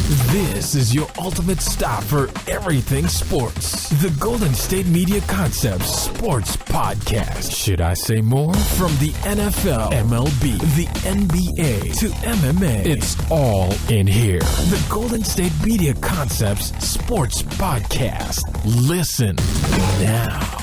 This is your ultimate stop for everything sports. The Golden State Media Concepts Sports Podcast. Should I say more? From the NFL, MLB, the NBA to MMA, it's all in here. The Golden State Media Concepts Sports Podcast. Listen now.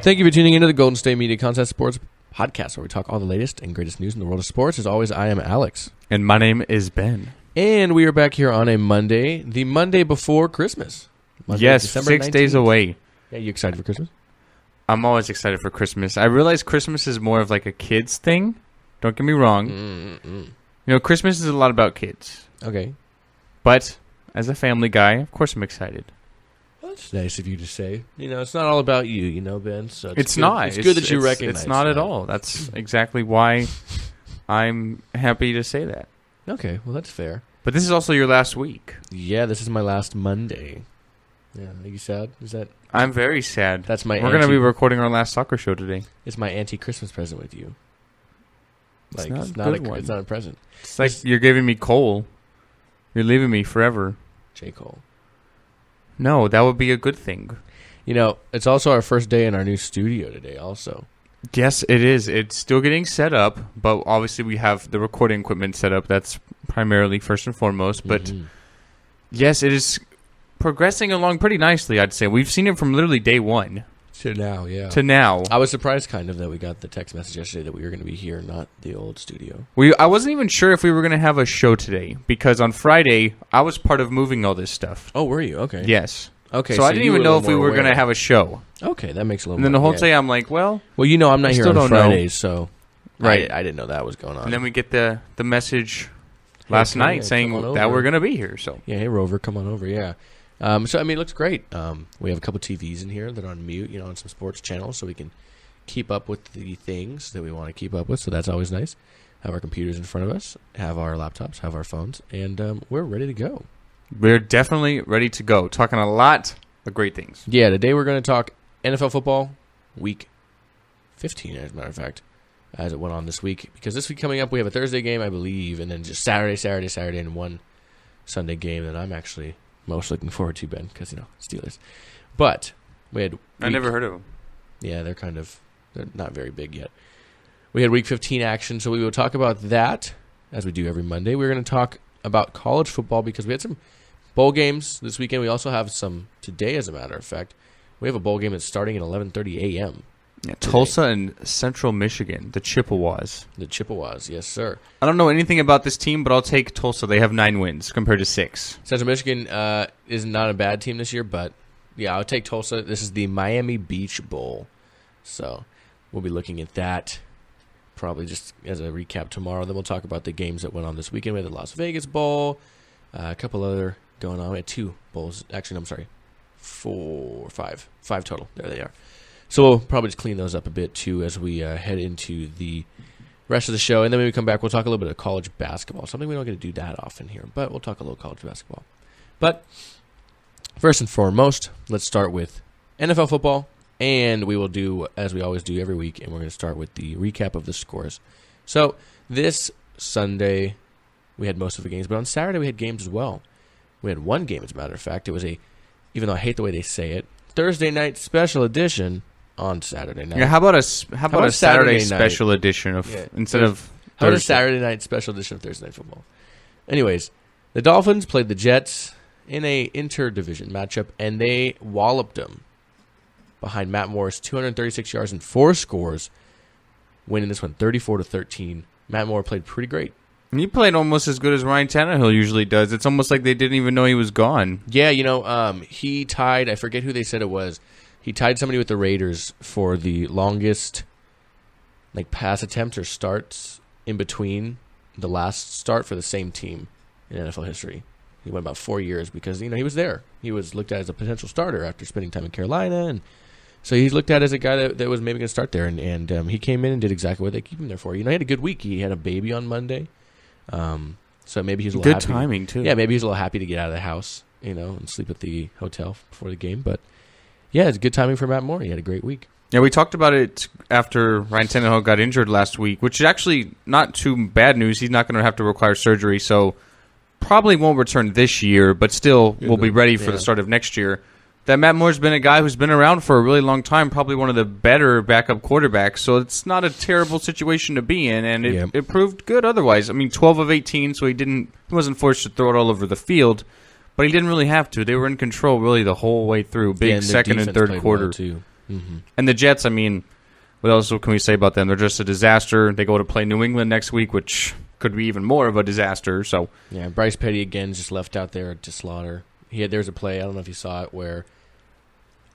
Thank you for tuning into the Golden State Media Concepts Sports Podcast, where we talk all the latest and greatest news in the world of sports. As always, I am Alex. And my name is Ben. And we are back here on a Monday, the Monday before Christmas. Monday, yes, December 6 19th. days away. Yeah, you excited for Christmas? I'm always excited for Christmas. I realize Christmas is more of like a kid's thing. Don't get me wrong. You know, Christmas is a lot about kids. Okay. But as a family guy, of course I'm excited. Well, that's nice of you to say. You know, it's not all about you, you know, Ben. So It's good. not. It's good that you recognize It's not that. at all. That's exactly why I'm happy to say that. Okay, well, that's fair. But this is also your last week. Yeah, this is my last Monday. Yeah, are you sad? Is that... I'm very sad. That's my We're going to be recording our last soccer show today. It's my anti-Christmas present with you. It's Like, not it's a not good one. it's not a present. It's like you're giving me coal. You're leaving me forever. J. Cole. No, that would be a good thing. You know, it's also our first day in our new studio today also. Yes, it is. It's still getting set up, but obviously we have the recording equipment set up. That's primarily first and foremost. But yes, it is progressing along pretty nicely, I'd say. We've seen it from literally day one To now, yeah. to now. I was surprised kind of that we got the text message yesterday that we were going to be here, not the old studio. I wasn't even sure if we were going to have a show today because on Friday, I was part of moving all this stuff. Oh, were you? Okay. Yes. Okay. So I didn't you even were a know little if we more were going to aware. have a show. Okay, that makes a little And then the more whole day, I'm like, well, Well, you know I'm not I here still on don't know. Fridays, so Right. I didn't know that was going on. and then we get the message last come- night yeah, saying come on that over. we're going to be here. So Yeah, hey Rover, come on over, yeah. So, I mean, it looks great. We have a couple TVs in here that are on mute, you know, on some sports channels, so we can keep up with the things that we want to keep up with, so that's always nice. Have our computers in front of us, have our laptops, have our phones, and we're ready to go. we're definitely ready to go. Talking a lot of great things. Yeah, today we're going to talk NFL football, week 15, as a matter of fact, as it went on this week. Because this week coming up, we have a Thursday game, I believe, and then just Saturday, and one Sunday game that I'm actually most looking forward to, Ben, because, you know, Steelers. But we had... I never heard of them. Yeah, they're not very big yet. We had week 15 action, so we will talk about that, as we do every Monday. We're going to talk about college football because we had some bowl games this weekend. We also have some today, as a matter of fact. We have a bowl game that's starting at 11:30 a.m. Yeah, Tulsa and Central Michigan, the Chippewas. The Chippewas, yes, sir. I don't know anything about this team, but I'll take Tulsa. They have 9 wins compared to 6. Central Michigan is not a bad team this year, but yeah, I'll take Tulsa. This is the Miami Beach Bowl, so we'll be looking at that probably just as a recap tomorrow. Then we'll talk about the games that went on this weekend. We had the Las Vegas Bowl, a couple other going on. We had 2 bowls. Actually, no, I'm sorry, 5 total. There they are. So we'll probably just clean those up a bit, too, as we head into the rest of the show. And then when we come back, we'll talk a little bit of college basketball. Something we don't get to do that often here, but we'll talk a little college basketball. But first and foremost, let's start with NFL football. And we will do, as we always do every week, and we're going to start with the recap of the scores. So this Sunday, we had most of the games, but on Saturday we had games as well. We had one game, as a matter of fact. It was even though I hate the way they say it, Thursday night special edition on Saturday night. Yeah, how about a Saturday Saturday night? special edition of instead of How about a Thursday? Saturday night special edition of Thursday Night Football? Anyways, the Dolphins played the Jets in a interdivision matchup, and they walloped them behind Matt Moore's 236 yards and 4 scores, winning this one 34-13. Matt Moore played pretty great. He played almost as good as Ryan Tannehill usually does. It's almost like they didn't even know he was gone. Yeah, you know, he tied, I forget who they said it was, he tied somebody with the Raiders for the longest pass attempts or starts in between the last start for the same team in NFL history. He went about 4 years because, you know, he was there. He was looked at as a potential starter after spending time in Carolina and So he's looked at as a guy that was maybe going to start there, and he came in and did exactly what they keep him there for. He had a good week. He had a baby on Monday, so maybe he's a little good happy. Timing too. Yeah, maybe he's a little happy to get out of the house, and sleep at the hotel before the game. But yeah, it's good timing for Matt Moore. He had a great week. Yeah, we talked about it after Ryan Tannehill got injured last week, which is actually not too bad news. He's not going to have to require surgery, so probably won't return this year, but still will be ready for the start of next year. That Matt Moore's been a guy who's been around for a really long time, probably one of the better backup quarterbacks, so it's not a terrible situation to be in, and it proved good otherwise. I mean, 12 of 18, so he wasn't forced to throw it all over the field, but he didn't really have to. They were in control really the whole way through, big second and third quarter. Well too. Mm-hmm. And the Jets, I mean, what else can we say about them? They're just a disaster. They go to play New England next week, which could be even more of a disaster. So yeah, Bryce Petty again just left out there to slaughter. There's a play, I don't know if you saw it, where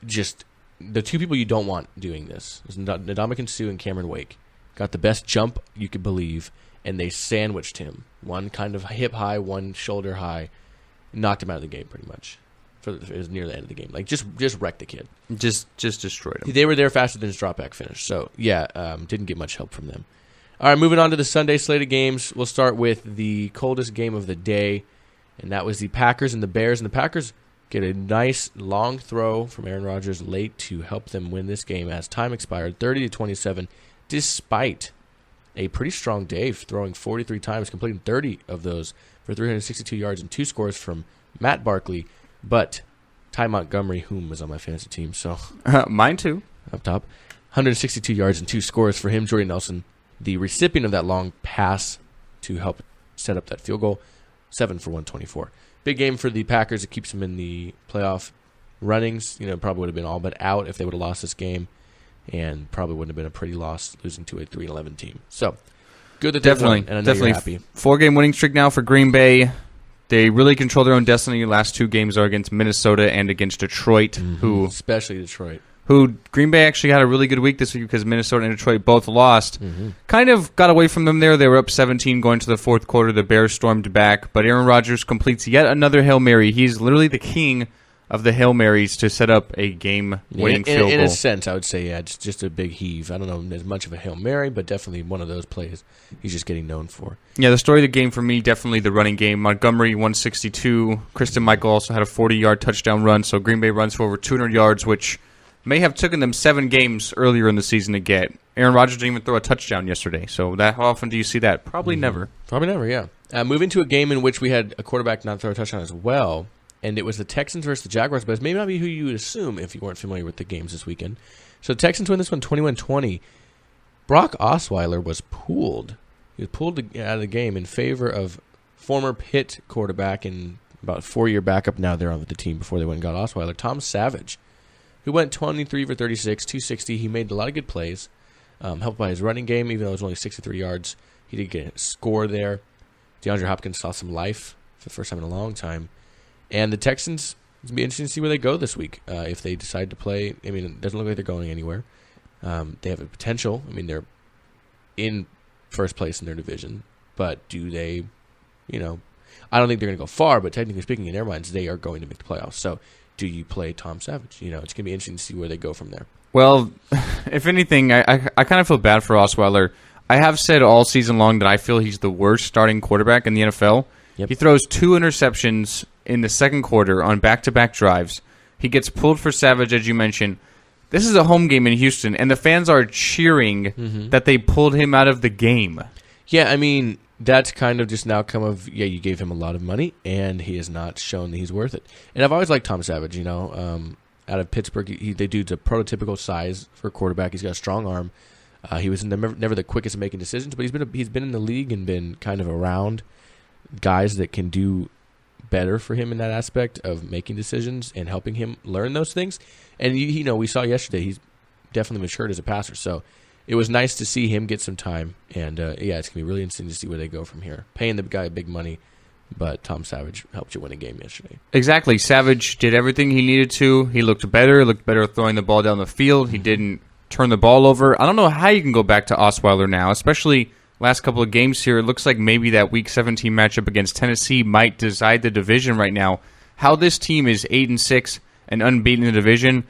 just the two people you don't want doing this is Ndamukong Suh and Cameron Wake. Got the best jump you could believe, and they sandwiched him. One kind of hip high, one shoulder high. Knocked him out of the game pretty much. It was near the end of the game. Like, just wrecked the kid. Just destroyed him. They were there faster than his drop-back finish. So, yeah, didn't get much help from them. All right, moving on to the Sunday slate of games. We'll start with the coldest game of the day, and that was the Packers and the Bears. And the Packers get a nice long throw from Aaron Rodgers late to help them win this game as time expired, 30-27, despite a pretty strong day, throwing 43 times, completing 30 of those for 362 yards and 2 scores from Matt Barkley. But Ty Montgomery, whom was on my fantasy team, so mine too, up top, 162 yards and 2 scores for him. Jordy Nelson, the recipient of that long pass to help set up that field goal, 7 for 124. Big game for the Packers. It keeps them in the playoff runnings. Probably would have been all but out if they would have lost this game, and probably wouldn't have been a pretty loss losing to a 3-11 team. So good that they won, and I know you're happy. 4-game winning streak now for Green Bay. They really control their own destiny. The last 2 games are against Minnesota and against Detroit, especially Detroit. Who Green Bay actually had a really good week this week because Minnesota and Detroit both lost. Kind of got away from them there. They were up 17 going to the fourth quarter. The Bears stormed back, but Aaron Rodgers completes yet another Hail Mary. He's literally the king of the Hail Marys to set up a game-winning field goal. In a sense, I would say, it's just a big heave. I don't know as much of a Hail Mary, but definitely one of those plays he's just getting known for. Yeah, the story of the game for me, definitely the running game. Montgomery, 162. Kristen Michael also had a 40-yard touchdown run, so Green Bay runs for over 200 yards, which may have taken them 7 games earlier in the season to get. Aaron Rodgers didn't even throw a touchdown yesterday, so how often do you see that? Probably never. Probably never, yeah. Moving to a game in which we had a quarterback not throw a touchdown as well, and it was the Texans versus the Jaguars, but it may not be who you would assume if you weren't familiar with the games this weekend. So the Texans win this one 21-20. Brock Osweiler was pulled. He was pulled out of the game in favor of former Pitt quarterback and about 4-year backup now they're on with the team before they went and got Osweiler, Tom Savage, who went 23 for 36, 260. He made a lot of good plays, helped by his running game, even though it was only 63 yards. He did get a score there. DeAndre Hopkins saw some life for the first time in a long time. And the Texans, it's going to be interesting to see where they go this week. If they decide to play, I mean, it doesn't look like they're going anywhere. They have a potential. I mean, they're in first place in their division. But do they, I don't think they're going to go far, but technically speaking, in their minds, they are going to make the playoffs. So do you play Tom Savage? It's going to be interesting to see where they go from there. Well, if anything, I kind of feel bad for Osweiler. I have said all season long that I feel he's the worst starting quarterback in the NFL. Yep. He throws 2 interceptions in the second quarter on back-to-back drives. He gets pulled for Savage, as you mentioned. This is a home game in Houston, and the fans are cheering that they pulled him out of the game. Yeah, I mean, that's kind of just an outcome of, you gave him a lot of money, and he has not shown that he's worth it. And I've always liked Tom Savage, out of Pittsburgh. They dude's a prototypical size for a quarterback. He's got a strong arm. He was never the quickest at making decisions, but he's been in the league and been kind of around guys that can do better for him in that aspect of making decisions and helping him learn those things. And we saw yesterday he's definitely matured as a passer. So it was nice to see him get some time. And it's going to be really interesting to see where they go from here. Paying the guy big money, but Tom Savage helped you win a game yesterday. Exactly. Savage did everything he needed to. He looked better throwing the ball down the field. He didn't turn the ball over. I don't know how you can go back to Osweiler now, especially last couple of games here. It looks like maybe that Week 17 matchup against Tennessee might decide the division right now. How this team is 8-6 and unbeaten in the division,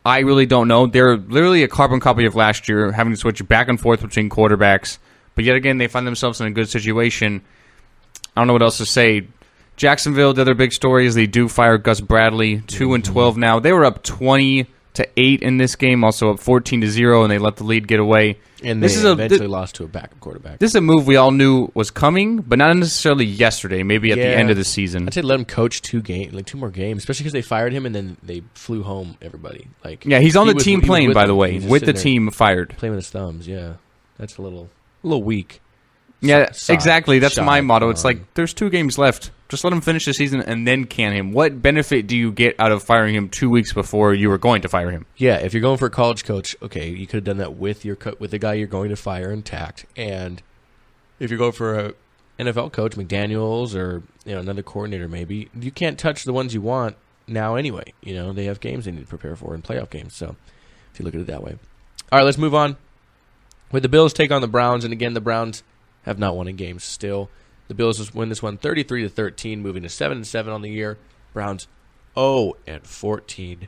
I really don't know. They're literally a carbon copy of last year, having to switch back and forth between quarterbacks. But yet again, they find themselves in a good situation. I don't know what else to say. Jacksonville, the other big story is they do fire Gus Bradley, 2-12 now. They were up 20-8 in this game, also up 14-0, and they let the lead get away. And they eventually lost to a backup quarterback. This is a move we all knew was coming, but not necessarily yesterday, maybe at the end of the season. I'd say let him coach two more games, especially because they fired him and then they flew home everybody. He's on the team playing, by the way, with the team fired. Playing with his thumbs, yeah. That's a little weak. Yeah, exactly. That's my motto. It's like, there's 2 games left. Just let him finish the season and then can him. What benefit do you get out of firing him 2 weeks before you were going to fire him? Yeah, if you're going for a college coach, okay, you could have done that with the guy you're going to fire intact. And if you're going for a NFL coach, McDaniels or another coordinator maybe, you can't touch the ones you want now anyway. They have games they need to prepare for and playoff games. So if you look at it that way. All right, let's move on. With the Bills take on the Browns, and again, the Browns have not won a game still. The Bills win this one 33-13, moving to 7-7 on the year. Browns 0-14.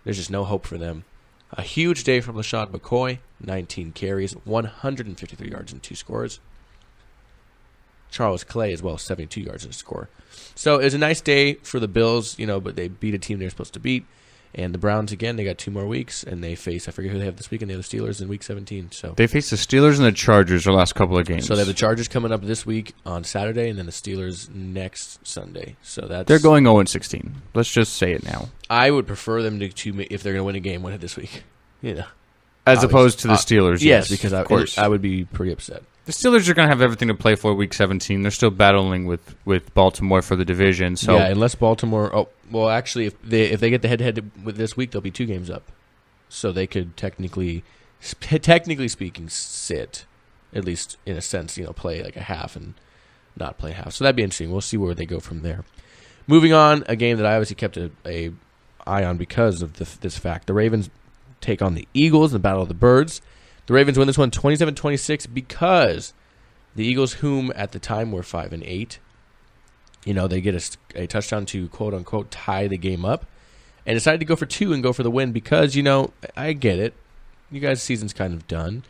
There's just no hope for them. A huge day from LaShawn McCoy, 19 carries, 153 yards and 2 scores. Charles Clay as well, 72 yards and a score. So it was a nice day for the Bills, but they beat a team they're supposed to beat. And the Browns, again, they got 2 more weeks, and they face, I forget who they have this weekend, they have the Steelers in Week 17. So they face the Steelers and the Chargers their last couple of games. So they have the Chargers coming up this week on Saturday, and then the Steelers next Sunday. So they're going 0-16. Let's just say it now. I would prefer them to if they're going to win a game, win it this week. As opposed to the Steelers, yes, because of course I would be pretty upset. The Steelers are going to have everything to play for Week 17. They're still battling with Baltimore for the division. So yeah, unless Baltimore. Oh, well, actually, if they get the head-to-head with this week, they'll be 2 games up. So they could technically speaking, sit at least in a sense. Play like a half and not play half. So that'd be interesting. We'll see where they go from there. Moving on, a game that I obviously kept a eye on because of this fact. The Ravens take on the Eagles in the Battle of the Birds. The Ravens win this one 27-26 because the Eagles, whom at the time were 5-8, they get a touchdown to quote-unquote tie the game up and decided to go for 2 and go for the win because, I get it. You guys' season's kind of done.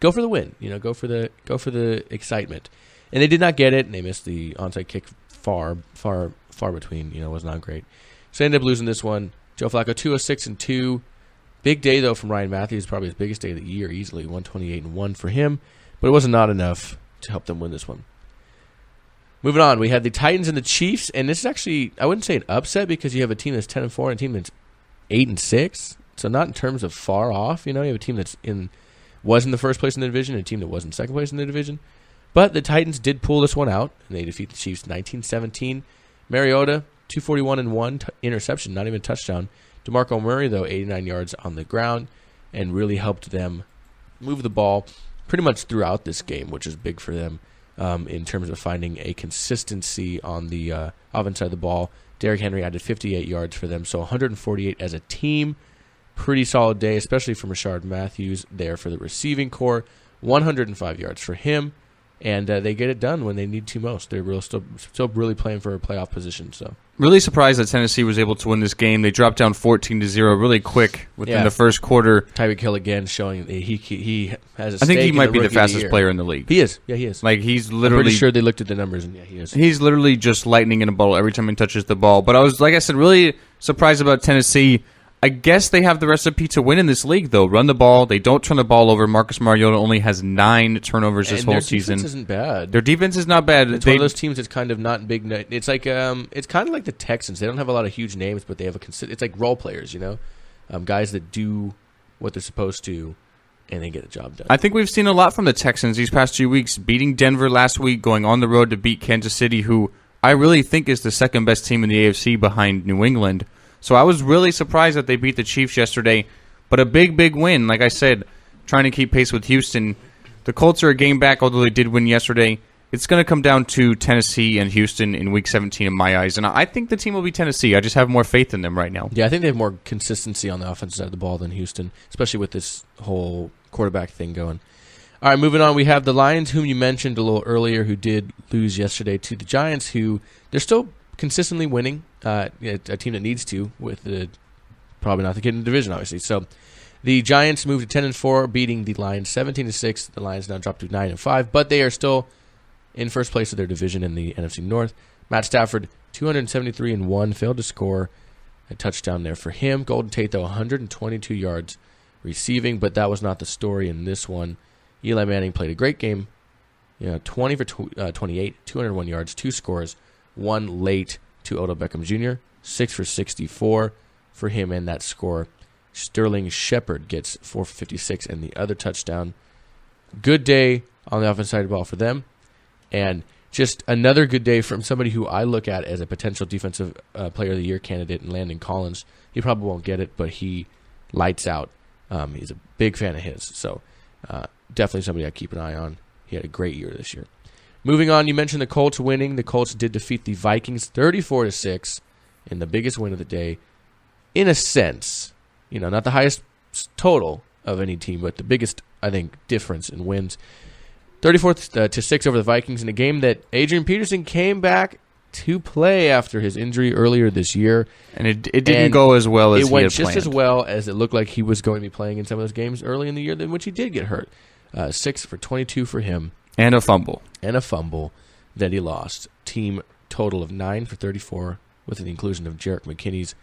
Go for the win. Go for the excitement. And they did not get it, and they missed the onside kick far between. It was not great. So they ended up losing this one. Joe Flacco, 206-2. Big day, though, from Ryan Matthews. Probably his biggest day of the year, easily. 128-1 for him. But it wasn't not enough to help them win this one. Moving on, we had the Titans and the Chiefs. And this is actually, I wouldn't say an upset because you have a team that's 10-4 and a team that's 8-6. So not in terms of far off. You have a team that's was in the first place in the division and a team that was in second place in the division. But the Titans did pull this one out, and they defeat the Chiefs 19-17. Mariota, 241 and 1 interception, not even a touchdown. DeMarco Murray, though, 89 yards on the ground and really helped them move the ball pretty much throughout this game, which is big for them in terms of finding a consistency on the offense side of the ball. Derrick Henry added 58 yards for them, so 148 as a team. Pretty solid day, especially from Rashard Matthews there for the receiving core. 105 yards for him. And they get it done when they need to most. They're still really playing for a playoff position. So really surprised that Tennessee was able to win this game. They dropped down 14-0 really quick within the first quarter. Tyreek Hill again showing that he has a I think he might be the fastest player in the league. He is. Yeah, he is. He's literally. I'm pretty sure they looked at the numbers and he is. He's literally just lightning in a bottle every time he touches the ball. But I was, like I said, really surprised about Tennessee. I guess they have the recipe to win in this league, though. Run the ball. They don't turn the ball over. Marcus Mariota only has 9 turnovers this whole season. Their defense isn't bad. Their defense is not bad. It's one of those teams that's kind of not big. It's like it's kind of like the Texans. They don't have a lot of huge names, but they have it's like role players, guys that do what they're supposed to, and they get the job done. I think we've seen a lot from the Texans these past 2 weeks, beating Denver last week, going on the road to beat Kansas City, who I really think is the second best team in the AFC behind New England. So I was really surprised that they beat the Chiefs yesterday, but a big, big win. Like I said, trying to keep pace with Houston. The Colts are a game back, although they did win yesterday. It's going to come down to Tennessee and Houston in Week 17 in my eyes, and I think the team will be Tennessee. I just have more faith in them right now. Yeah, I think they have more consistency on the offensive side of the ball than Houston, especially with this whole quarterback thing going. All right, moving on, we have the Lions, whom you mentioned a little earlier, who did lose yesterday to the Giants, who they're still consistently winning, a team that needs to with the probably not the kid in the division, obviously. So the Giants moved to 10-4, beating the Lions 17-6. The Lions now dropped to 9-5, but they are still in first place of their division in the NFC North. Matt Stafford, 273-1, failed to score a touchdown there for him. Golden Tate, though, 122 yards receiving, but that was not the story in this one. Eli Manning played a great game. 20 for 28, 201 yards, 2 scores, 1 late to Odell Beckham Jr., 6 for 64 for him and that score. Sterling Shepard gets 4 for 56 and the other touchdown. Good day on the offensive side of the ball for them. And just another good day from somebody who I look at as a potential defensive player of the year candidate in Landon Collins. He probably won't get it, but he lights out. He's a big fan of his. So definitely somebody I keep an eye on. He had a great year this year. Moving on, you mentioned the Colts winning. The Colts did defeat the Vikings 34-6 in the biggest win of the day. In a sense, not the highest total of any team, but the biggest, I think, difference in wins. 34-6 over the Vikings in a game that Adrian Peterson came back to play after his injury earlier this year. And it didn't go as well as he had planned. It went just as well as it looked like he was going to be playing in some of those games early in the year, in which he did get hurt. 6 for 22 for him. And a fumble. That he lost. Team total of 9 for 34 with the inclusion of Jerick McKinnon,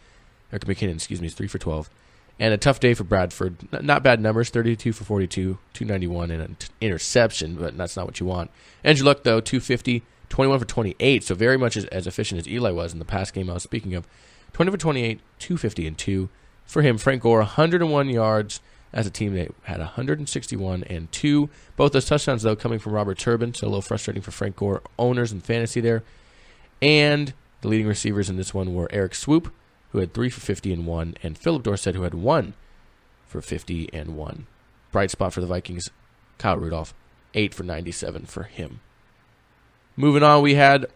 3 for 12. And a tough day for Bradford. Not bad numbers, 32 for 42, 291, and an interception, but that's not what you want. Andrew Luck, though, 250, 21 for 28, so very much as efficient as Eli was in the past game I was speaking of. 20 for 28, 250 and 2 for him. Frank Gore, 101 yards as a team. They had 161 and 2. Both those touchdowns, though, coming from Robert Turbin, so a little frustrating for Frank Gore owners in fantasy there. And the leading receivers in this one were Eric Swoop, who had 3 for 50 and 1, and Philip Dorsett, who had 1 for 50 and 1. Bright spot for the Vikings, Kyle Rudolph, 8 for 97 for him. Moving on, we had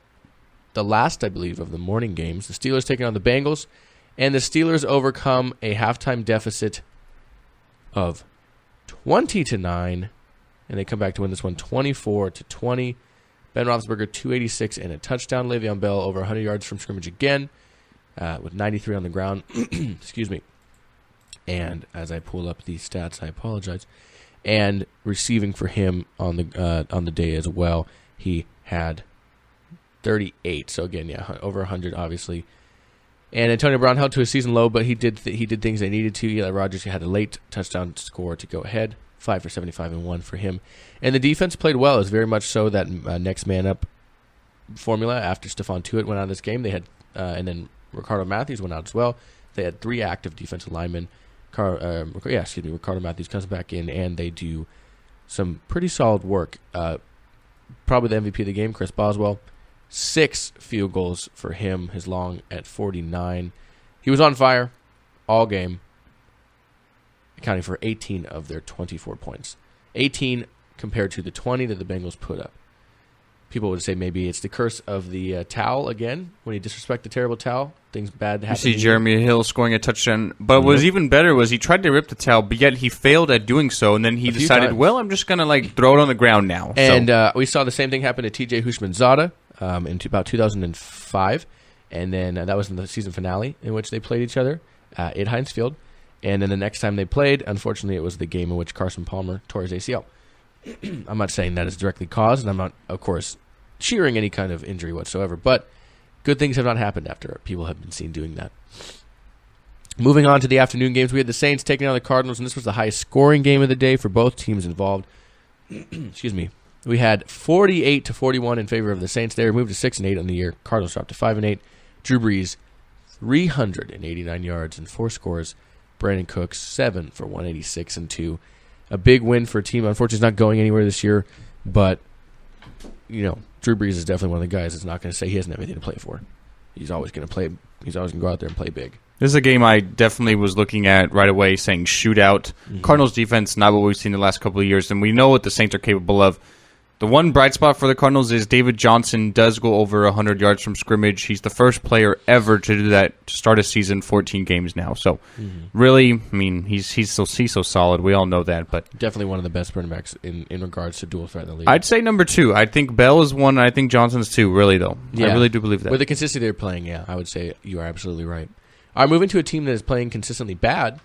the last, I believe, of the morning games. The Steelers taking on the Bengals, and the Steelers overcome a halftime deficit of 20-9, and they come back to win this one 24-20. Ben Roethlisberger, 286 and a touchdown. Le'Veon Bell over 100 yards from scrimmage again, with 93 on the ground. Excuse me. And as I pull up these stats, I apologize. And receiving for him on the day as well, he had 38. So again, over 100, obviously. And Antonio Brown held to a season low, but he did things they needed to. Eli Rogers had a late touchdown score to go ahead, 5 for 75 and 1 for him. And the defense played well. It was very much so that next man up formula after Stephon Tuitt went out of this game. They had and then Ricardo Matthews went out as well. They had 3 active defensive linemen. Ricardo Matthews comes back in, and they do some pretty solid work. Probably the MVP of the game, Chris Boswell. 6 field goals for him, his long at 49. He was on fire all game, accounting for 18 of their 24 points. 18 compared to the 20 that the Bengals put up. People would say maybe it's the curse of the towel again. When you disrespect the terrible towel, things bad happen. You see Jeremy Hill scoring a touchdown. But what was even better was he tried to rip the towel, but yet he failed at doing so, and then he decided, well, I'm just going to throw it on the ground now. And we saw the same thing happen to T.J. Hushmanzada in about 2005, and then that was in the season finale in which they played each other at Heinz Field. And then the next time they played, unfortunately, it was the game in which Carson Palmer tore his ACL. I'm not saying that is directly caused, and I'm not, of course, cheering any kind of injury whatsoever, but good things have not happened after people have been seen doing that. Moving on to the afternoon games, we had the Saints taking on the Cardinals, and this was the highest scoring game of the day for both teams involved. Excuse me. We had 48-41 in favor of the Saints. They were moved to 6-8 on the year. Cardinals dropped to 5-8. Drew Brees, 389 yards and 4 scores. Brandon Cooks, 7 for 186 and 2. A big win for a team. Unfortunately, it's not going anywhere this year, but Drew Brees is definitely one of the guys that's not going to say he doesn't have anything to play for. He's always going to play. He's always going to go out there and play big. This is a game I definitely was looking at right away, saying shootout. Mm-hmm. Cardinals defense, not what we've seen the last couple of years, and we know what the Saints are capable of. The one bright spot for the Cardinals is David Johnson does go over 100 yards from scrimmage. He's the first player ever to do that to start a season, 14 games now. So, really, I mean, he's so solid. We all know that. But definitely one of the best running backs in regards to dual threat in the league. I'd say number 2. I think Bell is 1, and I think Johnson's 2, really, though. Yeah. I really do believe that. With the consistency they're playing, I would say you are absolutely right. All right, moving to a team that is playing consistently bad,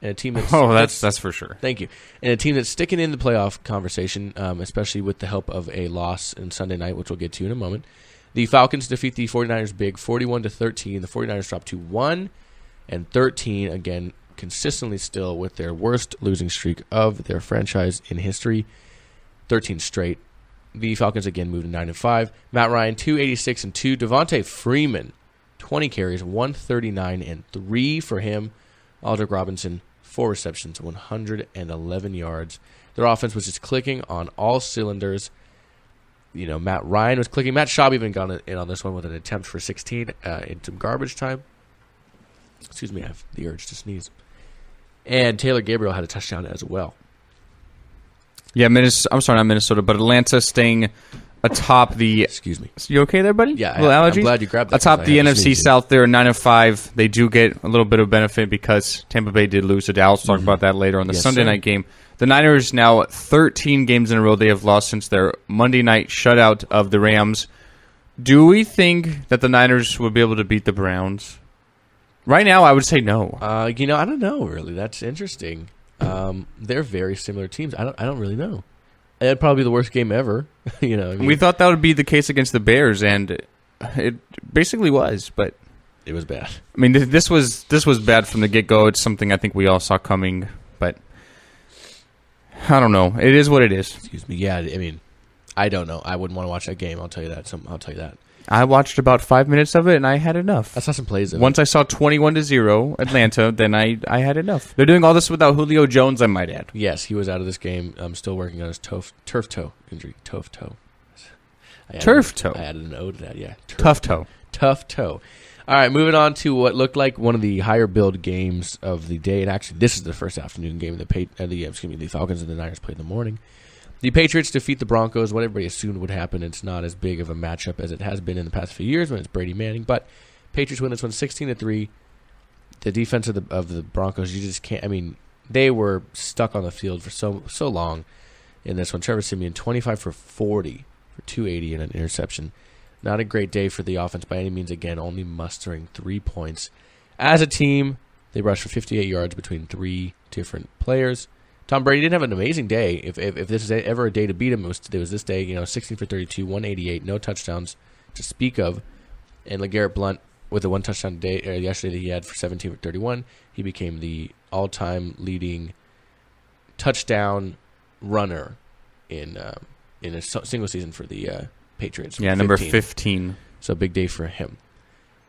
and a team that's that's for sure. Thank you, and a team that's sticking in the playoff conversation, especially with the help of a loss in Sunday night, which we'll get to in a moment. The Falcons defeat the 49ers big, 41-13. The 49ers drop to 1-13 again, consistently still with their worst losing streak of their franchise in history, 13 straight. The Falcons again moved to 9-5. Matt Ryan 286 and 2. Devontae Freeman 20 carries, 139 and 3 for him. Aldrick Robinson 4 receptions, 111 yards. Their offense was just clicking on all cylinders. You know, Matt Ryan was clicking. Matt Schaub even got in on this one with an attempt for 16 in some garbage time. Excuse me, I have the urge to sneeze. And Taylor Gabriel had a touchdown as well. Yeah, I'm sorry, not Minnesota, but Atlanta staying atop the... Excuse me. You okay there, buddy? Yeah, allergies? I'm glad you grabbed that. Atop the NFC South there, 9-5. They do get a little bit of benefit because Tampa Bay did lose to Dallas. We'll talk about that later on the Sunday night game. The Niners now 13 games in a row they have lost since their Monday night shutout of the Rams. Do we think that the Niners will be able to beat the Browns? Right now, I would say no. I don't know, really. That's interesting. They're very similar teams. I don't really know. It'd probably be the worst game ever. We thought that would be the case against the Bears, and it basically was, but it was bad. I mean, this was bad from the get-go. It's something I think we all saw coming, but I don't know. It is what it is. Excuse me. Yeah, I mean, I don't know. I wouldn't want to watch that game. I'll tell you that. I watched about 5 minutes of it, and I had enough. I saw some plays of Once I saw 21-0 Atlanta, then I had enough. They're doing all this without Julio Jones, I might add. Yes, he was out of this game. I'm still working on his turf toe injury. Tough toe. Turf toe? I added an O to that, yeah. Tough toe. Tough toe. All right, moving on to what looked like one of the higher build games of the day. And actually, this is the first afternoon game. The Falcons and the Niners played in the morning. The Patriots defeat the Broncos. What everybody assumed would happen. It's not as big of a matchup as it has been in the past few years when it's Brady Manning. But Patriots win this one 16-3. The defense of the Broncos, you just can't. I mean, they were stuck on the field for so long in this one. Trevor Siemian 25 for 40 for 280 and an interception. Not a great day for the offense by any means. Again, only mustering 3 points. As a team, they rushed for 58 yards between 3 different players. Tom Brady didn't have an amazing day. If this is ever a day to beat him, it was this day. 16 for 32, 188, no touchdowns to speak of. And LeGarrette Blount with the one touchdown yesterday that he had for 17 for 31, he became the all-time leading touchdown runner in a single season for the Patriots. Yeah, 15. Number 15. So big day for him.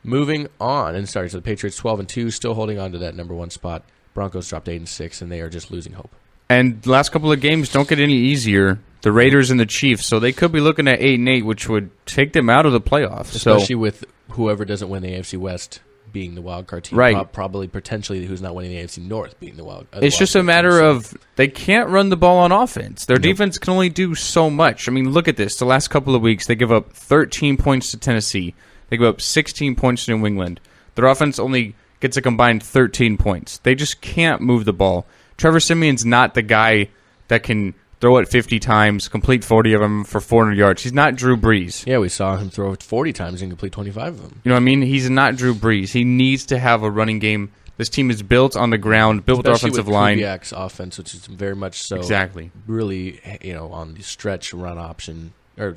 Moving on, so the Patriots 12-2, still holding on to that number one spot. Broncos dropped 8-6, and they are just losing hope. And the last couple of games don't get any easier. The Raiders and the Chiefs, so they could be looking at 8-8, which would take them out of the playoffs. Especially with whoever doesn't win the AFC West being the wild card team, right? Probably potentially who's not winning the AFC North being the wild. It's just a matter of they can't run the ball on offense. Their defense can only do so much. I mean, look at this. The last couple of weeks, they give up 13 points to Tennessee. They give up 16 points to New England. Their offense only gets a combined 13 points. They just can't move the ball. Trevor Siemian's not the guy that can throw it 50 times, complete 40 of them for 400 yards. He's not Drew Brees. Yeah, we saw him throw it 40 times and complete 25 of them. You know what I mean? He's not Drew Brees. He needs to have a running game. This team is built on the ground, built with offensive line. Especially with Kubiak's offense, which is very much so. Exactly. Really, on the stretch run option, or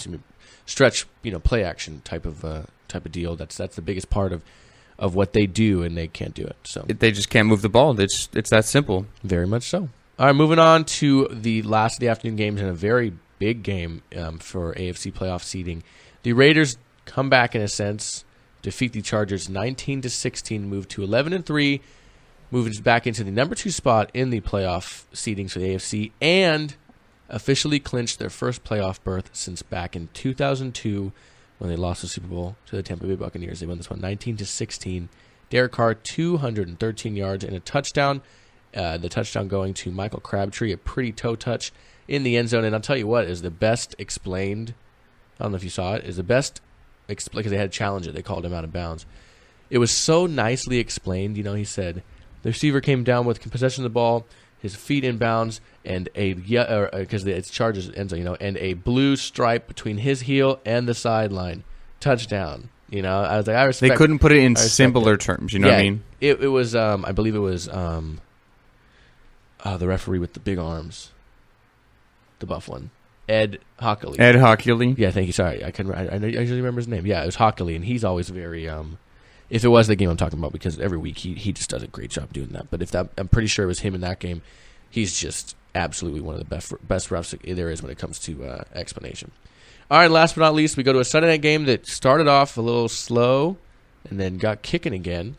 stretch, play action type of deal. That's the biggest part of what they do, and they can't do it. So they just can't move the ball. It's that simple. Very much so. All right, moving on to the last of the afternoon games and a very big game for AFC playoff seeding. The Raiders come back in a sense, defeat the Chargers 19-16, move to 11-3, moves back into the number 2 spot in the playoff seedings for the AFC, and officially clinched their first playoff berth since back in 2002 when they lost the Super Bowl to the Tampa Bay Buccaneers. They won this one 19-16. Derek Carr, 213 yards and a touchdown. The touchdown going to Michael Crabtree, a pretty toe touch in the end zone. And I'll tell you what is the best explained. I don't know if you saw it. Is the best because they had to challenge it. They called him out of bounds. It was so nicely explained. He said the receiver came down with possession of the ball, his feet in bounds, and because it's Chargers end zone, and a blue stripe between his heel and the sideline. Touchdown. You know, I was like, I respect. They couldn't put it in simpler terms. You know what I mean? It was, I believe it was the referee with the big arms, the buff one, Ed Hockley. Ed Hockley. Yeah, thank you. Sorry, I usually remember his name. Yeah, it was Hockley, and he's always very. If it was the game I'm talking about, because every week he just does a great job doing that. But I'm pretty sure it was him in that game. He's just absolutely one of the best refs there is when it comes to explanation. All right, last but not least, we go to a Sunday night game that started off a little slow and then got kicking again.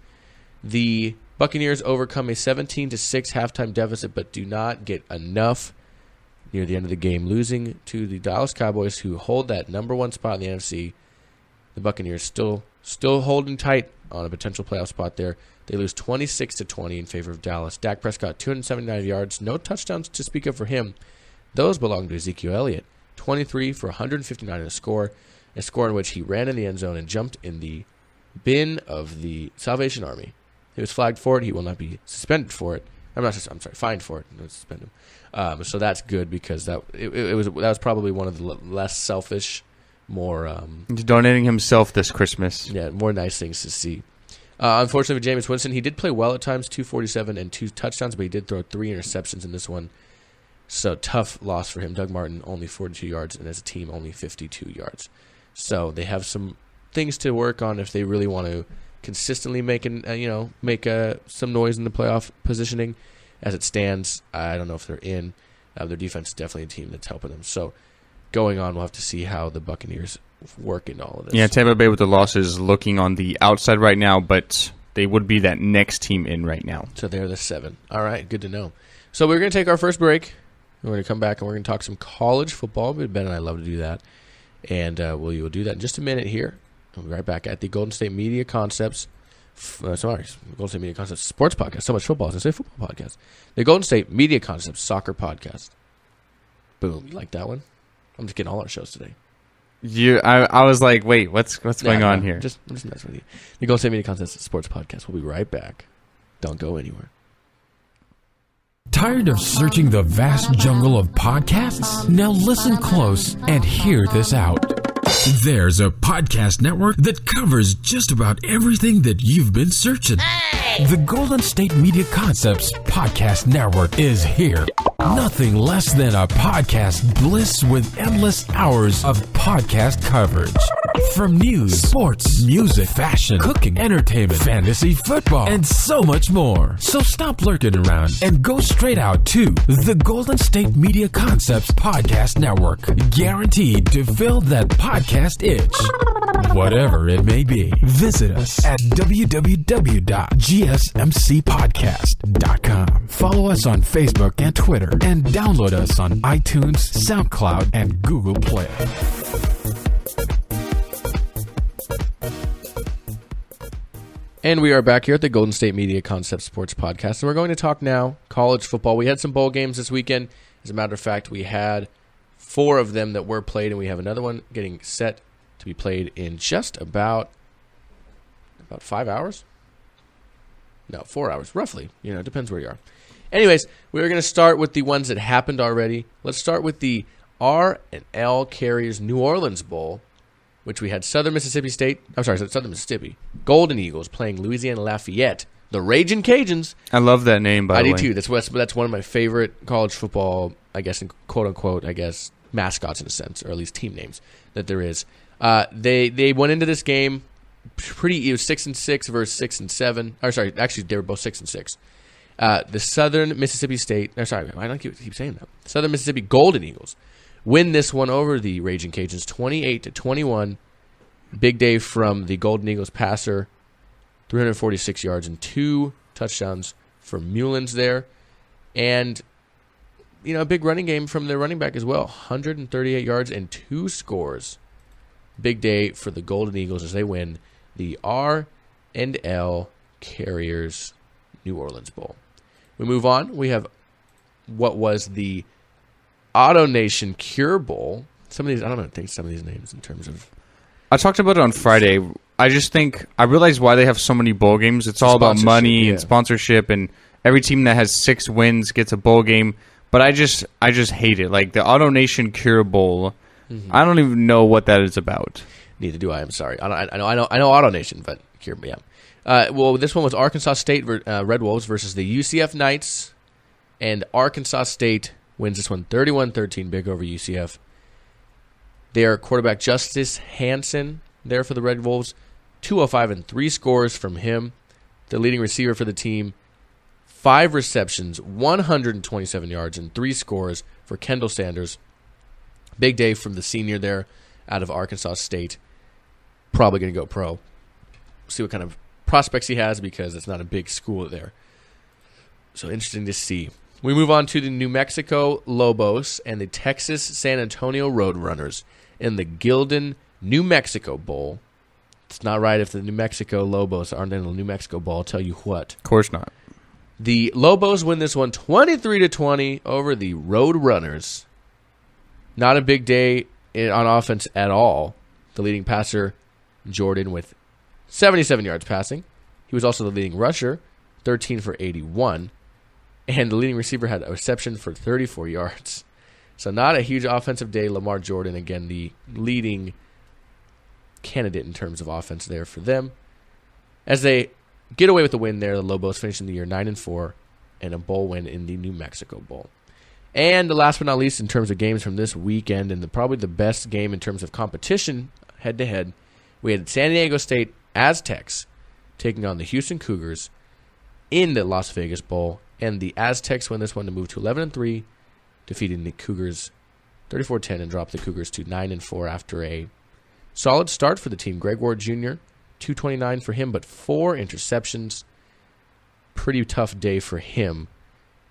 The Buccaneers overcome a 17-6 halftime deficit, but do not get enough near the end of the game, losing to the Dallas Cowboys, who hold that number one spot in the NFC. The Buccaneers still holding tight on a potential playoff spot there. They lose 26-20 in favor of Dallas. Dak Prescott, 279 yards, no touchdowns to speak of for him. Those belong to Ezekiel Elliott. 23 for 159 in a score in which he ran in the end zone and jumped in the bin of the Salvation Army. He was flagged for it. He will not be suspended for it. Fined for it. No, suspend him. So that's good because that was probably one of the less selfish, more He's donating himself this Christmas. Yeah, more nice things to see. Unfortunately for Jameis Winston, he did play well at times, 247 and 2 touchdowns, but he did throw 3 interceptions in this one. So tough loss for him. Doug Martin only 42 yards, and as a team only 52 yards. So they have some things to work on if they really want to consistently make some noise in the playoff positioning. As it stands, I don't know if they're in. Their defense is definitely a team that's helping them. So going on, we'll have to see how the Buccaneers work in all of this. Yeah, Tampa Bay with the losses looking on the outside right now, but they would be that next team in right now. So they're the 7. All right, good to know. So we're going to take our first break. We're going to come back and we're going to talk some college football. Ben and I love to do that. And we will do that in just a minute here. We'll be right back at the Golden State Media Concepts. Golden State Media Concepts Sports Podcast. So much football. I was going to say football podcast. The Golden State Media Concepts Soccer Podcast. Boom. You like that one? I'm just getting all our shows today. I was like, wait, what's going on here? I'm just messing with you. The Golden State Media Concepts Sports Podcast. We'll be right back. Don't go anywhere. Tired of searching the vast jungle of podcasts? Now listen close and hear this out. There's a podcast network that covers just about everything that you've been searching. Hey! The Golden State Media Concepts Podcast Network is here. Nothing less than a podcast bliss with endless hours of podcast coverage. From news, sports, music, fashion, cooking, entertainment, fantasy, football, and so much more. So stop lurking around and go straight out to the Golden State Media Concepts Podcast Network. Guaranteed to fill that podcast itch. Whatever it may be, visit us at www.gsmcpodcast.com. Follow us on Facebook and Twitter, and download us on iTunes, SoundCloud, and Google Play. And we are back here at the Golden State Media Concepts Sports Podcast, and we're going to talk now college football. We had some bowl games this weekend. As a matter of fact, we had 4 of them that were played, and we have another one getting set to be played in just about 5 hours? No, 4 hours, roughly. It depends where you are. Anyways, we're going to start with the ones that happened already. Let's start with the R&L Carriers New Orleans Bowl, which we had Southern Mississippi, Golden Eagles playing Louisiana Lafayette, the Ragin' Cajuns. I love that name, by the way. I do too. That's one of my favorite college football, I guess, quote-unquote, mascots in a sense, or at least team names that there is. They went into this game it was 6-6 versus 6-7. Or sorry, actually they were both 6-6. The Southern Mississippi I don't keep saying that. Southern Mississippi Golden Eagles win this one over the Ragin' Cajuns 28-21. Big day from the Golden Eagles passer, 346 yards and 2 touchdowns for Mullins there. And a big running game from their running back as well, 138 yards and 2 scores. Big day for the Golden Eagles as they win the R&L Carriers New Orleans Bowl. We move on. We have what was the Auto Nation Cure Bowl. Some of these, I don't know, think some of these names in terms of. I talked about it on Friday. I realize why they have so many bowl games. It's all about money and sponsorship, and every team that has 6 wins gets a bowl game. But I just hate it. Like the Auto Nation Cure Bowl, I don't even know what that is about. Neither do I. I'm sorry. I know AutoNation, but hear me out. Well, this one was Arkansas State Red Wolves versus the UCF Knights, and Arkansas State wins this one 31-13, big over UCF. Their quarterback Justice Hansen there for the Red Wolves, 205 and 3 scores from him. The leading receiver for the team, 5 receptions, 127 yards, and 3 scores for Kendall Sanders. Big day from the senior there out of Arkansas State. Probably going to go pro. See what kind of prospects he has because it's not a big school there. So interesting to see. We move on to the New Mexico Lobos and the Texas San Antonio Roadrunners in the Gildan New Mexico Bowl. It's not right if the New Mexico Lobos aren't in the New Mexico Bowl. I'll tell you what. Of course not. The Lobos win this one 23-20 over the Roadrunners. Not a big day on offense at all. The leading passer, Jordan, with 77 yards passing. He was also the leading rusher, 13 for 81. And the leading receiver had a reception for 34 yards. So not a huge offensive day. Lamar Jordan, again, the leading candidate in terms of offense there for them. As they get away with the win there, the Lobos finishing the year 9-4 and a bowl win in the New Mexico Bowl. And last but not least, in terms of games from this weekend, and probably the best game in terms of competition head-to-head, we had San Diego State Aztecs taking on the Houston Cougars in the Las Vegas Bowl. And the Aztecs win this one to move to 11-3, defeating the Cougars 34-10 and drop the Cougars to 9-4 after a solid start for the team. Greg Ward Jr., 229 for him, but 4 interceptions. Pretty tough day for him.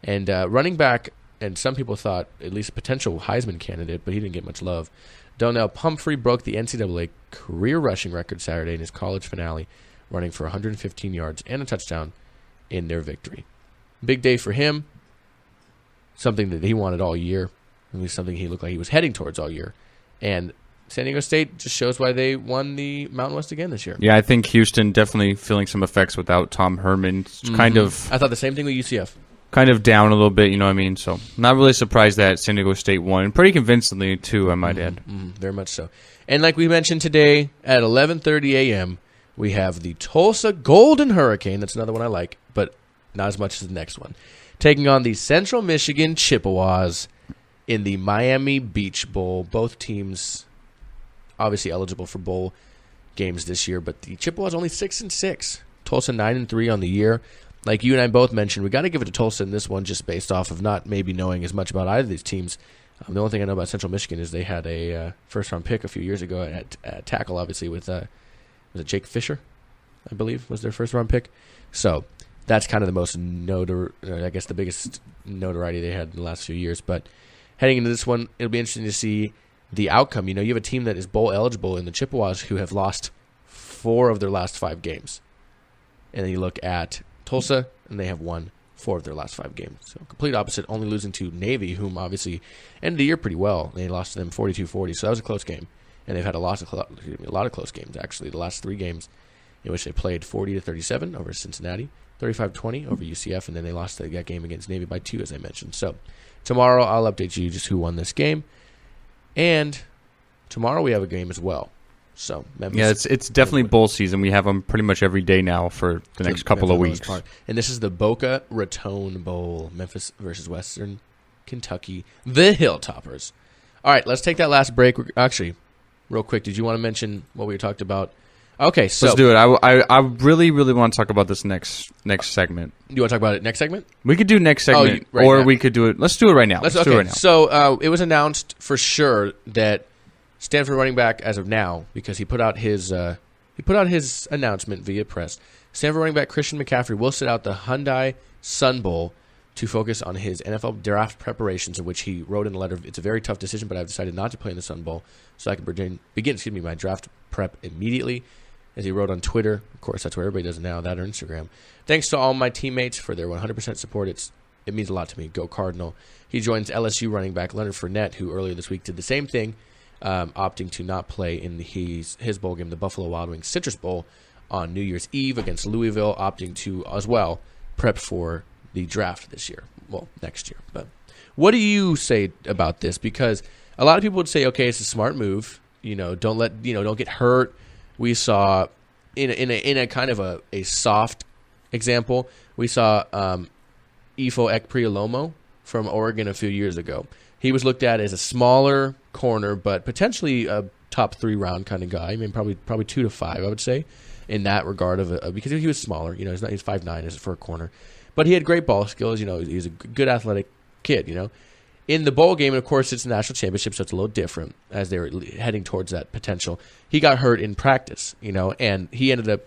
And running back, and some people thought at least a potential Heisman candidate, but he didn't get much love. Donnell Pumphrey broke the NCAA career rushing record Saturday in his college finale, running for 115 yards and a touchdown in their victory. Big day for him. Something that he wanted all year. At least something he looked like he was heading towards all year. And San Diego State just shows why they won the Mountain West again this year. Yeah, I think Houston definitely feeling some effects without Tom Herman. Kind of. I thought the same thing with UCF. Kind of down a little bit, you know what I mean? So, not really surprised that San Diego State won. Pretty convincingly, too, I might add. Very much so. And like we mentioned today, at 11:30 a.m., we have the Tulsa Golden Hurricane. That's another one I like, but not as much as the next one. Taking on the Central Michigan Chippewas in the Miami Beach Bowl. Both teams obviously eligible for bowl games this year, but the Chippewas only 6-6. Tulsa 9-3 on the year. Like you and I both mentioned, we got to give it to Tulsa in this one just based off of not maybe knowing as much about either of these teams. The only thing I know about Central Michigan is they had a first-round pick a few years ago at tackle, obviously, with was it Jake Fisher, I believe, was their first-round pick. So that's kind of the most I guess the biggest notoriety they had in the last few years. But heading into this one, it'll be interesting to see the outcome. You know, you have a team that is bowl eligible in the Chippewas who have lost 4 of their last 5 games. And then you look at Tulsa, and they have won 4 of their last 5 games. So complete opposite, only losing to Navy, whom obviously ended the year pretty well. They lost to them 42-40, so that was a close game. And they've had a lot of close games, actually. The last 3 games in which they played 40-37 over Cincinnati, 35-20 over UCF, and then they lost that game against Navy by 2, as I mentioned. So tomorrow I'll update you just who won this game. And tomorrow we have a game as well. So Memphis, yeah, it's definitely bowl season. We have them pretty much every day now for the next couple of weeks. And this is the Boca Raton Bowl, Memphis versus Western Kentucky, the Hilltoppers. All right, let's take that last break. Actually, real quick, did you want to mention what we talked about? Okay, so let's do it. I really want to talk about this next segment. You want to talk about it next segment? We could do next segment, we could do it. Let's do it right now. Let's do it right now. So it was announced for sure that Stanford running back, as of now, because he put out his announcement via press. Stanford running back Christian McCaffrey will sit out the Hyundai Sun Bowl to focus on his NFL draft preparations, in which he wrote in a letter, "It's a very tough decision, but I've decided not to play in the Sun Bowl so I can begin my draft prep immediately." As he wrote on Twitter, of course, that's where everybody does it now, that or Instagram. "Thanks to all my teammates for their 100% support. It means a lot to me. Go Cardinal." He joins LSU running back Leonard Fornette, who earlier this week did the same thing, opting to not play in his bowl game, the Buffalo Wild Wings Citrus Bowl, on New Year's Eve against Louisville, opting to, as well, prep for the draft this year. Well, next year. But what do you say about this? Because a lot of people would say, okay, it's a smart move don't get hurt. We saw in a kind of a soft example, we saw Ifo Ekpriolomo from Oregon a few years ago. He was looked at as a smaller corner, but potentially a top 3 round kind of guy. I mean, probably 2 to 5, I would say, in that regard because he was smaller. He's 5'9" for a corner, but he had great ball skills. He's a good athletic kid. In the bowl game, and of course, it's a national championship, so it's a little different as they were heading towards that potential. He got hurt in practice, and he ended up,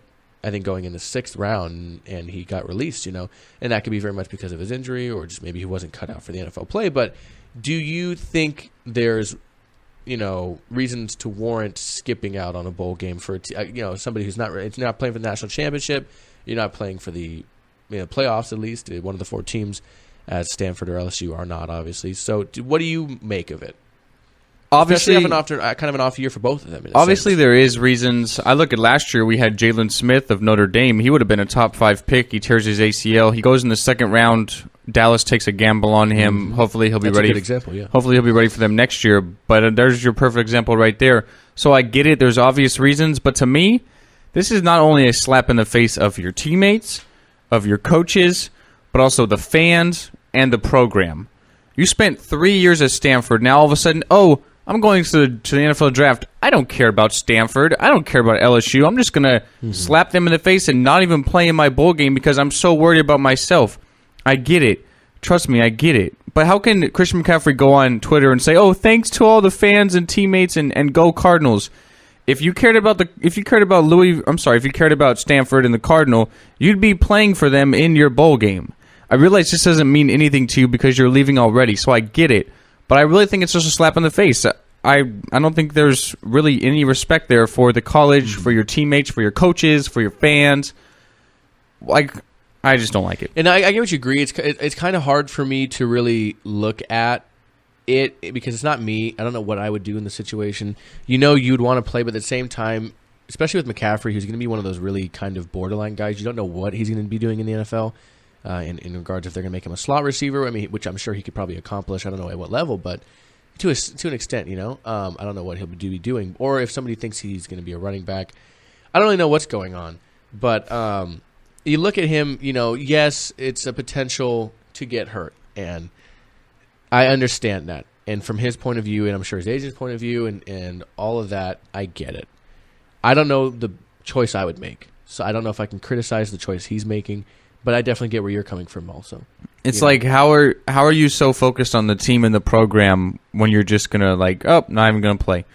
I think, going in the 6th round, and he got released, and that could be very much because of his injury or just maybe he wasn't cut out for the NFL play. But do you think there's, reasons to warrant skipping out on a bowl game for, somebody who's not playing for the national championship, you're not playing for the playoffs at least, one of the 4 teams, as Stanford or LSU are not, obviously. So what do you make of it? Obviously, have kind of an off year for both of them. Obviously, there is reasons. I look at last year, we had Jalen Smith of Notre Dame. He would have been a top 5 pick. He tears his ACL. He goes in the 2nd round. Dallas takes a gamble on him. Mm-hmm. Hopefully, he'll be ready. That's a good example, yeah. Hopefully, he'll be ready for them next year. But there's your perfect example right there. So I get it. There's obvious reasons. But to me, this is not only a slap in the face of your teammates, of your coaches, but also the fans and the program. You spent 3 years at Stanford. Now all of a sudden, I'm going to the NFL draft. I don't care about Stanford. I don't care about LSU. I'm just going to slap them in the face and not even play in my bowl game because I'm so worried about myself. I get it. Trust me, I get it. But how can Christian McCaffrey go on Twitter and say, thanks to all the fans and teammates and go Cardinals? If you cared about Stanford and the Cardinal, you'd be playing for them in your bowl game. I realize this doesn't mean anything to you because you're leaving already, so I get it. But I really think it's just a slap in the face. I don't think there's really any respect there for the college, for your teammates, for your coaches, for your fans. I just don't like it. And I get what you agree. It's kind of hard for me to really look at it because it's not me. I don't know what I would do in the situation. You'd want to play, but at the same time, especially with McCaffrey, who's going to be one of those really kind of borderline guys. You don't know what he's going to be doing in the NFL. In regards if they're going to make him a slot receiver, which I'm sure he could probably accomplish. I don't know at what level, but to an extent, I don't know what he'll be doing. Or if somebody thinks he's going to be a running back, I don't really know what's going on. But you look at him, yes, it's a potential to get hurt, and I understand that. And from his point of view, and I'm sure his agent's point of view, and all of that, I get it. I don't know the choice I would make, so I don't know if I can criticize the choice he's making. But I definitely get where you're coming from also. It's like, how are you so focused on the team and the program when you're just going to not even going to play?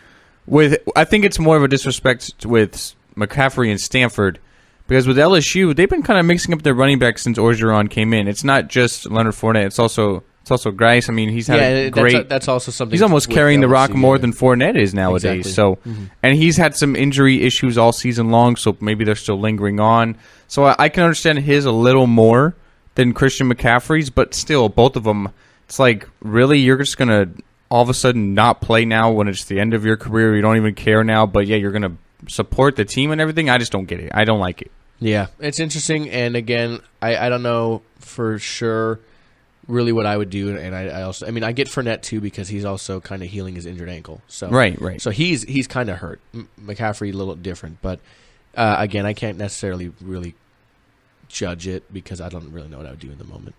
I think it's more of a disrespect with McCaffrey and Stanford because with LSU, they've been kind of mixing up their running backs since Orgeron came in. It's not just Leonard Fournette. It's also Grice. I mean, he's had a great... That's also something... He's almost carrying the rock more than Fournette is nowadays. Exactly. So, and he's had some injury issues all season long, so maybe they're still lingering on. So I can understand his a little more than Christian McCaffrey's, but still, both of them, it's like, really? You're just going to all of a sudden not play now when it's the end of your career? You don't even care now, but yeah, you're going to support the team and everything? I just don't get it. I don't like it. Yeah, it's interesting, and again, I don't know for sure really what I would do, and I get Fornette too because he's also kind of healing his injured ankle. So right. So he's kind of hurt. McCaffrey a little different, but again, I can't necessarily really judge it because I don't really know what I would do in the moment.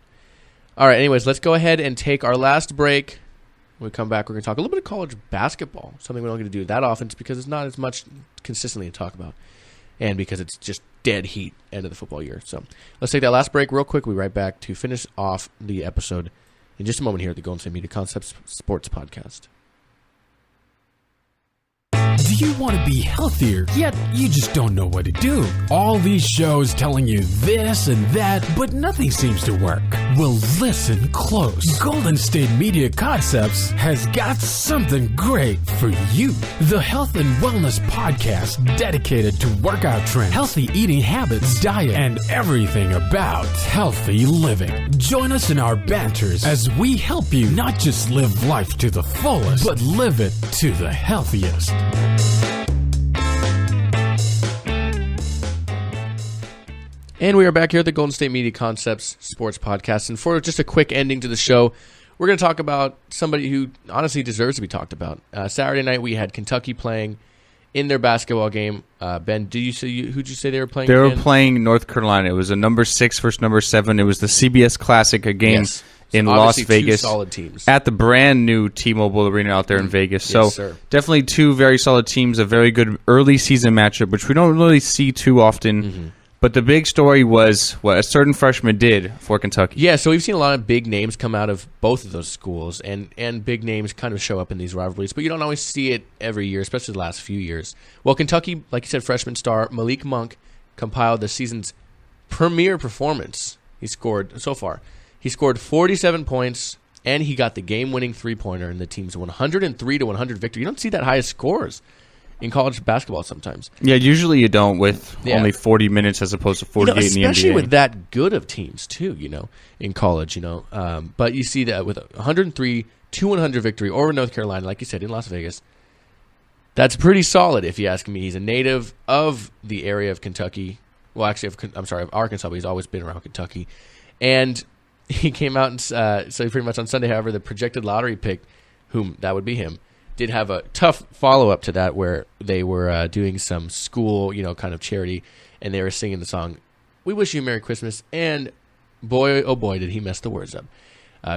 All right, anyways, let's go ahead and take our last break. When we come back, we're going to talk a little bit of college basketball, something we don't get to do that often because it's not as much consistently to talk about, and because it's just dead heat end of the football year. So let's take that last break real quick. We'll be right back to finish off the episode in just a moment here at the Golden State Media Concepts Sports Podcast. Do you want to be healthier, yet you just don't know what to do? All these shows telling you this and that, but nothing seems to work. Well, listen close. Golden State Media Concepts has got something great for you. The Health and Wellness Podcast dedicated to workout trends, healthy eating habits, diet, and everything about healthy living. Join us in our banters as we help you not just live life to the fullest, but live it to the healthiest. And we are back here at the Golden State Media Concepts Sports Podcast. And for just a quick ending to the show, we're going to talk about somebody who honestly deserves to be talked about. Saturday night, we had Kentucky playing in their basketball game. Ben, who'd you say they were playing? They were again? playing North Carolina. It was a number 6 versus number 7. It was the CBS Classic, a game in Las Vegas. Two solid teams. At the brand new T-Mobile Arena out there in Vegas. So Yes, sir. definitely two very solid teams, a very good early season matchup, which we don't really see too often. Mm-hmm. But the big story was what a certain freshman did for Kentucky. Yeah, so we've seen a lot of big names come out of both of those schools, and big names kind of show up in these rivalries, but you don't always see it every year, especially the last few years. Well, Kentucky, like you said, freshman star Malik Monk compiled the season's premier performance he scored so far. He scored 47 points, and he got the game-winning three-pointer in the team's 103-100 victory. You don't see that high of scores in college basketball sometimes. Yeah, usually you don't with only 40 minutes as opposed to 48 in the NBA. Especially with that good of teams, too, in college, But you see that with a 103-100 victory over North Carolina, like you said, in Las Vegas. That's pretty solid, if you ask me. He's a native of the area of Kentucky. Well, actually, of Arkansas, but he's always been around Kentucky. And he came out, and so pretty much on Sunday, however, the projected lottery pick, whom that would be him, did have a tough follow-up to that where they were doing some school, kind of charity, and they were singing the song, "We Wish You a Merry Christmas," and boy, oh boy, did he mess the words up.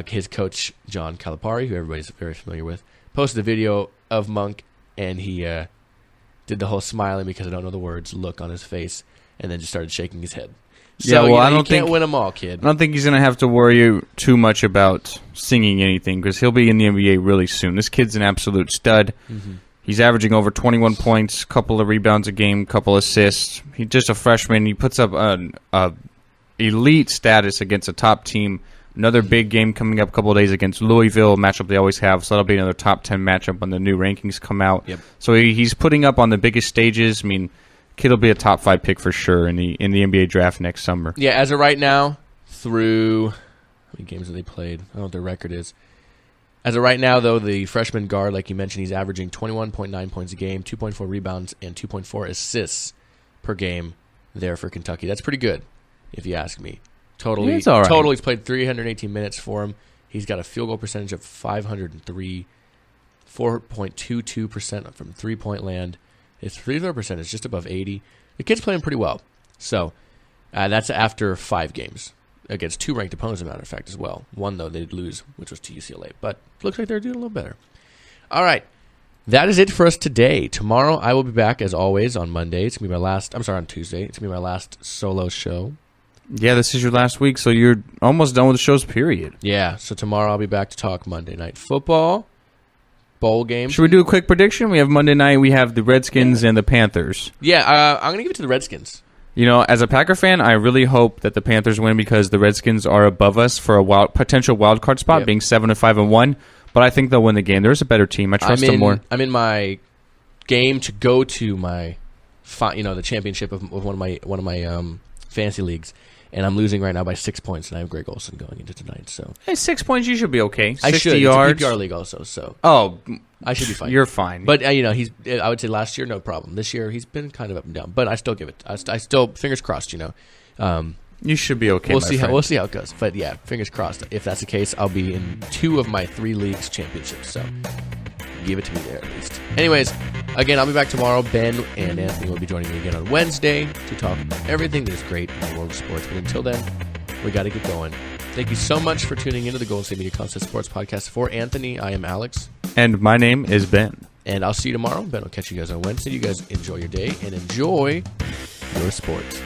His coach, John Calipari, who everybody's very familiar with, posted a video of Monk, and he did the whole smiling because I don't know the words look on his face, and then just started shaking his head. So, I don't you can't win them all, kid. I don't think he's going to have to worry too much about singing anything because he'll be in the NBA really soon. This kid's an absolute stud. Mm-hmm. He's averaging over 21 points, couple of rebounds a game, couple assists. He's just a freshman. He puts up an elite status against a top team. Another big game coming up a couple of days against Louisville, a matchup they always have. So that'll be another top 10 matchup when the new rankings come out. Yep. So he's putting up on the biggest stages. I mean, kid will be a top 5 pick for sure in the NBA draft next summer. Yeah, as of right now, through how many games have they played? I don't know what their record is. As of right now, though, the freshman guard, like you mentioned, he's averaging 21.9 points a game, 2.4 rebounds, and 2.4 assists per game there for Kentucky. That's pretty good, if you ask me. Totally, it's all right. Total, he's played 318 minutes for him. He's got a field goal percentage of 503, 4.22% from three-point land. His free throw percentage is just above 80. The kid's playing pretty well. So that's after 5 games against 2 ranked opponents, as a matter of fact, as well. One, though, they did lose, which was to UCLA. But looks like they're doing a little better. All right. That is it for us today. Tomorrow, I will be back, as always, on Monday. It's going to be on Tuesday. It's going to be my last solo show. Yeah, this is your last week, so you're almost done with the show's period. Yeah, so tomorrow I'll be back to talk Monday Night Football. Bowl game. Should we do a quick prediction? We have Monday night. We have the Redskins and the Panthers. Yeah, I'm going to give it to the Redskins. As a Packer fan, I really hope that the Panthers win because the Redskins are above us for a potential wild card spot, being 7-5-1. But I think they'll win the game. There's a better team. I trust them more. I'm in my game to go to my, the championship of one of my fantasy leagues. And I'm losing right now by 6 points, and I have Greg Olsen going into tonight. So, hey, 6 points, you should be okay. 60 I should. yards. It's a PPR league also, so I should be fine. You're fine. But I would say last year no problem. This year he's been kind of up and down, but I still give it. I still fingers crossed. You should be okay. We'll see how it goes. But yeah, fingers crossed. If that's the case, I'll be in 2 of my 3 leagues championships. So give it to me there at least. Anyways, again, I'll be back tomorrow. Ben and Anthony will be joining me again on Wednesday to talk about everything that is great in the world of sports. But until then, we got to get going. Thank you so much for tuning into the Golden State Media Concepts Sports Podcast. For Anthony, I am Alex. And my name is Ben. And I'll see you tomorrow. Ben will catch you guys on Wednesday. You guys enjoy your day and enjoy your sports.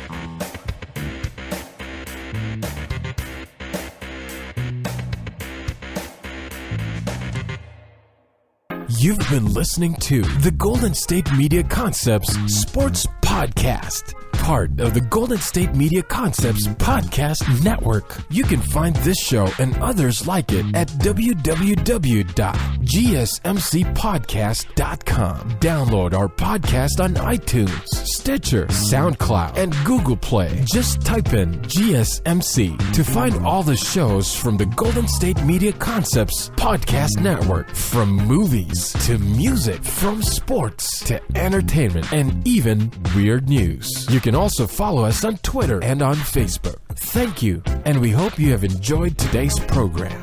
You've been listening to the Golden State Media Concepts Sports Podcast, part of the Golden State Media Concepts Podcast Network. You can find this show and others like it at www.gsmcpodcast.com. Download our podcast on iTunes, Stitcher, SoundCloud, and Google Play. Just type in GSMC to find all the shows from the Golden State Media Concepts Podcast Network, from movies to music, from sports to entertainment, and even weird news. You can also follow us on Twitter and on Facebook. Thank you, and we hope you have enjoyed today's program.